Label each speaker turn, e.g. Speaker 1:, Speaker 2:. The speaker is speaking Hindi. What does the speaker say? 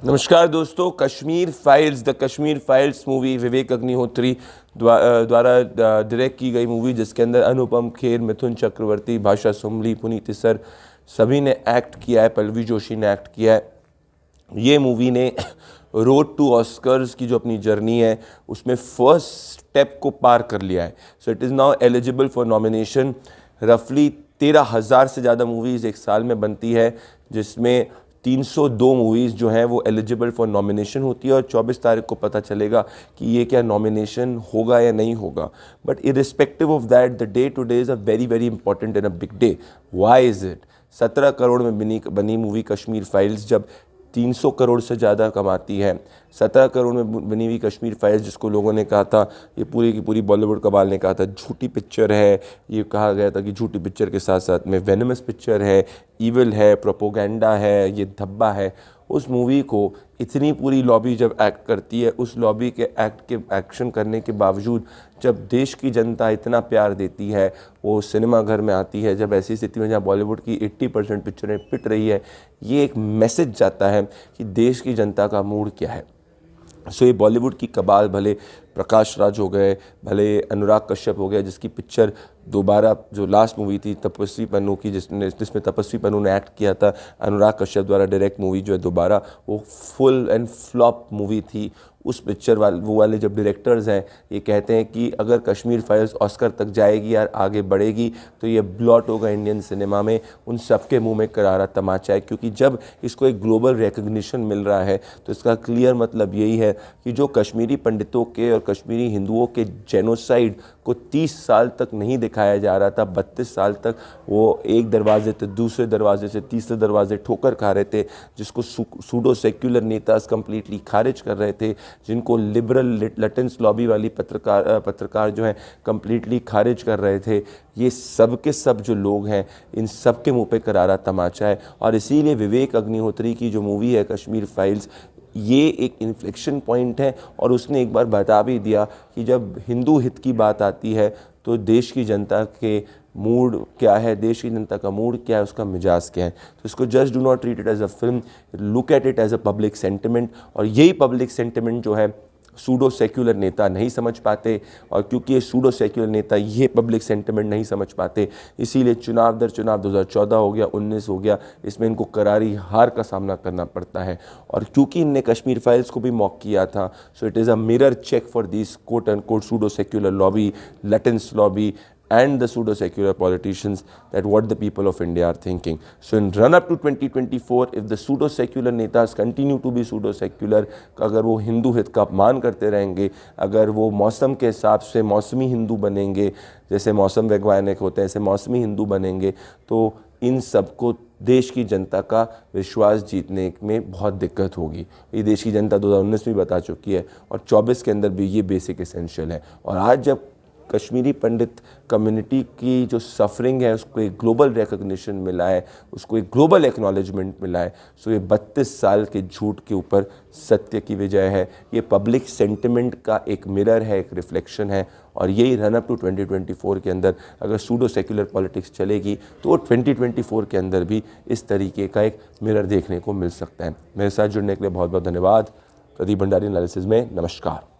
Speaker 1: नमस्कार दोस्तों, Kashmir files the Kashmir files movie Vivek Agnihotri द्वारा डायरेक्ट की गई मूवी, जिसके अंदर अनुपम खेर, मिथुन चक्रवर्ती, भाषा सुमली, पुनीत इस्सर सभी ने एक्ट किया है। पल्लवी जोशी ने एक्ट किया है। ये मूवी ने रोड टू ऑस्कर्स की जो अपनी जर्नी है उसमें फर्स्ट स्टेप को पार कर लिया है। सो it is now eligible for nomination. रफली 13,000 से ज़्यादा मूवीज़ एक साल में बनती है, जिसमें 302 मूवीज़ जो हैं वो एलिजिबल फॉर नॉमिनेशन होती है और 24 तारीख को पता चलेगा कि ये क्या नॉमिनेशन होगा या नहीं होगा। But irrespective of that, the day today is a very very important and a big day. Why is it? 17 crore में बनी मूवी कश्मीर फाइल्स जब 300 करोड़ से ज़्यादा कमाती है, 17 करोड़ में बनी हुई कश्मीर फाइल्स, जिसको लोगों ने कहा था, ये पूरी की पूरी बॉलीवुड कबाल ने कहा था झूठी पिक्चर है, ये कहा गया था कि झूठी पिक्चर के साथ साथ में वेनमस पिक्चर है, ईविल है, प्रोपोगेंडा है, ये धब्बा है। उस मूवी को इतनी पूरी लॉबी जब एक्ट करती है, उस लॉबी के एक्शन करने के बावजूद जब देश की जनता इतना प्यार देती है, वो सिनेमा घर में आती है, जब ऐसी स्थिति में जहाँ बॉलीवुड की 80% पिक्चरें पिट रही है, ये एक मैसेज जाता है कि देश की जनता का मूड क्या है। सो ये बॉलीवुड की कबाल, भले प्रकाश राज हो गए, भले अनुराग कश्यप हो गया, जिसकी पिक्चर दोबारा जो लास्ट मूवी थी तपस्वी पन्नू की, जिसमें तपस्वी पन्नू ने एक्ट किया था, अनुराग कश्यप द्वारा डायरेक्ट मूवी जो है दोबारा, वो फुल एंड फ्लॉप मूवी थी। उस पिक्चर वाले जब डायरेक्टर्स हैं, ये कहते हैं कि अगर कश्मीर फाइल्स ऑस्कर तक जाएगी या आगे बढ़ेगी तो ये ब्लॉट होगा इंडियन सिनेमा में। उन सबके मुंह में करारा तमाचा है, क्योंकि जब इसको एक ग्लोबल रिकग्निशन मिल रहा है तो इसका क्लियर मतलब यही है कि जो कश्मीरी पंडितों के और कश्मीरी हिंदुओं के जेनोसाइड को 30 साल तक नहीं दिखाया जा रहा था, 32 साल तक वो एक दरवाजे से दूसरे दरवाजे से तीसरे दरवाजे ठोकर खा रहे थे, जिसको सूडो सेक्युलर नेताज कंप्लीटली खारिज कर रहे थे, जिनको लिबरल लटेंस लॉबी वाली पत्रकार जो हैं कंप्लीटली खारिज कर रहे थे। ये सब के सब जो लोग हैं, इन सब के मुंह पे करारा तमाचा है। और इसीलिए विवेक अग्निहोत्री की जो मूवी है कश्मीर फाइल्स, ये एक इन्फ्लेक्शन पॉइंट है। और उसने एक बार बता भी दिया कि जब हिंदू हित की बात आती है तो देश की जनता के मूड क्या है, देश की जनता का मूड क्या है, उसका मिजाज क्या है। तो इसको just do not treat it as a film, look at it as a public sentiment. और यही पब्लिक सेंटिमेंट जो है सूडो सेक्युलर नेता नहीं समझ पाते, और क्योंकि ये सूडो सेक्युलर नेता ये पब्लिक सेंटिमेंट नहीं समझ पाते, इसीलिए चुनाव दर चुनाव 2014 हो गया, 19 हो गया, इसमें इनको करारी हार का सामना करना पड़ता है। और क्योंकि इनने कश्मीर फाइल्स को भी मॉक किया था, so it is a mirror check for this quote and quote pseudo secular lobby, Lutyens lobby and the pseudo-secular politicians, that what the people of India are thinking. So in run-up to 2024, if the pseudo-secular netas continue to be pseudo-secular, अगर वो हिंदू हित का अपमान करते रहेंगे, अगर वो मौसम के हिसाब से मौसमी हिंदू बनेंगे, जैसे मौसम वैज्ञानिक होते हैं ऐसे मौसमी हिंदू बनेंगे, तो इन सबको देश की जनता का विश्वास जीतने में बहुत दिक्कत होगी। ये देश की जनता 2019 में बता चुकी है और 24 के अंदर भी ये बेसिक एसेंशियल है। और आज जब कश्मीरी पंडित कम्युनिटी की जो सफरिंग है उसको एक ग्लोबल रिकग्निशन मिला है, उसको एक ग्लोबल एक्नॉलेजमेंट मिला है, सो ये 32 साल के झूठ के ऊपर सत्य की विजय है। ये पब्लिक सेंटिमेंट का एक मिरर है, एक रिफ्लेक्शन है। और यही रन अप टू 2024 के अंदर अगर सूडो सेक्युलर पॉलिटिक्स चलेगी तो 2024 के अंदर भी इस तरीके का एक मिरर देखने को मिल सकता है। मेरे साथ जुड़ने के लिए बहुत बहुत धन्यवाद। प्रदीप भंडारी एनालिसिस में नमस्कार।